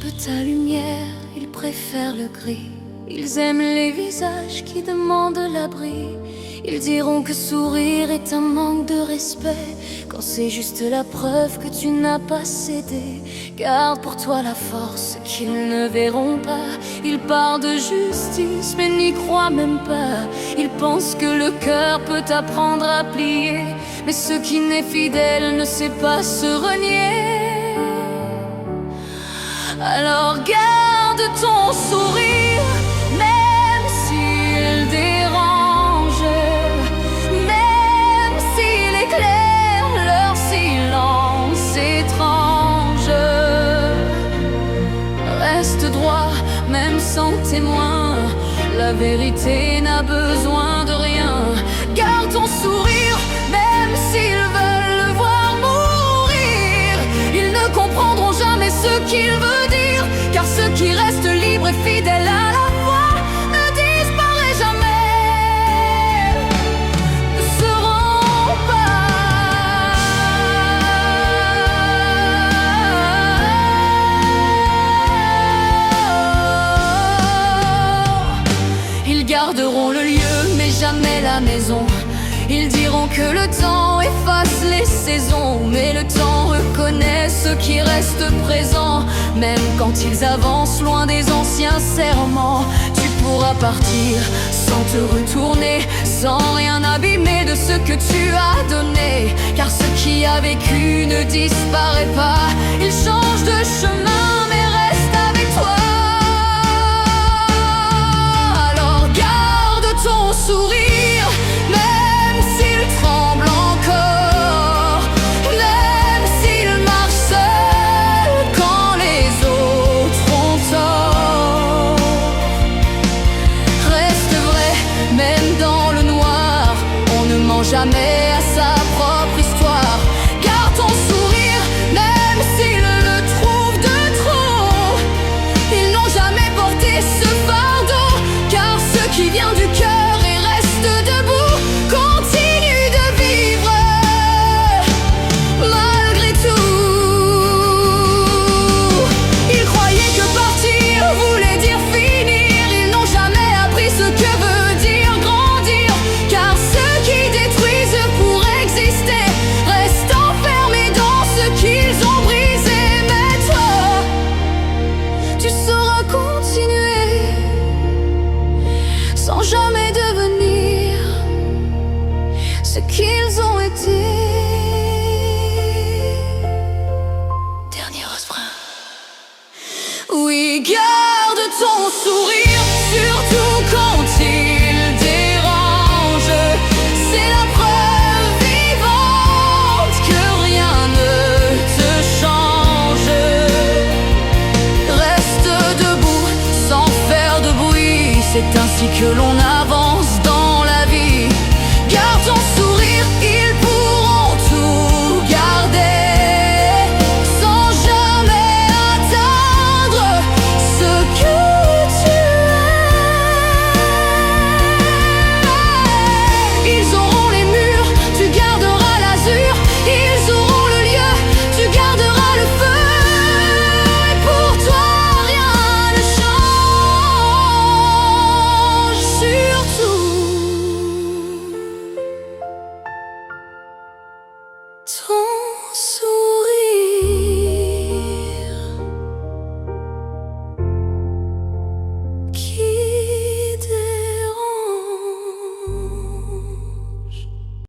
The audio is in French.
veulent ta lumière, ils préfèrent le gris. Ils aiment les visages qui demandent l'abri. Ils diront que sourire est un manque de respect, quand c'est juste la preuve que tu n'as pas cédé. Garde pour toi la force qu'ils ne verront pas. Ils parlent de justice mais n'y croient même pas. Ils pensent que le cœur peut t'apprendre à plier, mais ce qui n'est fidèle ne sait pas se renier. Alors garde ton sourire, même s'il dérange, même s'il éclaire leur silence étrange. Reste droit, même sans témoin, la vérité n'a besoin de rien. Garde ton sourire, même s'ils veulent le voir mourir. Ils ne comprendront jamais ce qu'il veut dire, car ceux qui restent libres et fidèles à la foi ne disparaissent jamais, ne seront pas. Ils garderont le lieu mais jamais la maison. Ils diront que le temps efface les saisons, mais le temps reconnaît ceux qui restent présents. Même quand ils avancent loin des anciens serments, tu pourras partir sans te retourner, sans rien abîmer de ce que tu as donné. Car ce qui a vécu ne disparaît pas. Il change de chemin mais reste avec toi. Alors garde ton sourire, même s'il tremble encore, même s'il marche seul quand les autres ont tort. Reste vrai, même dans le noir, on ne ment jamais à sa propre histoire. Garde ton sourire, même s'ils le trouvent de trop. Ils n'ont jamais porté ce fardeau, car ce qui vient du cœur et reste debout continue de vivre malgré tout. Ils croyaient que partir voulait dire finir. Ils n'ont jamais appris ce que veut dire grandir, car ceux qui détruisent pour exister restent enfermés dans ce qu'ils ont brisé. Mais toi, tu sauras continuer sans jamais devenir ce qu'ils ont été. Dernier refrain. Oui, garde ton sourire, surtout quand il dérange. C'est la preuve vivante que rien ne te change. Reste debout sans faire de bruit, c'est ainsi que l'on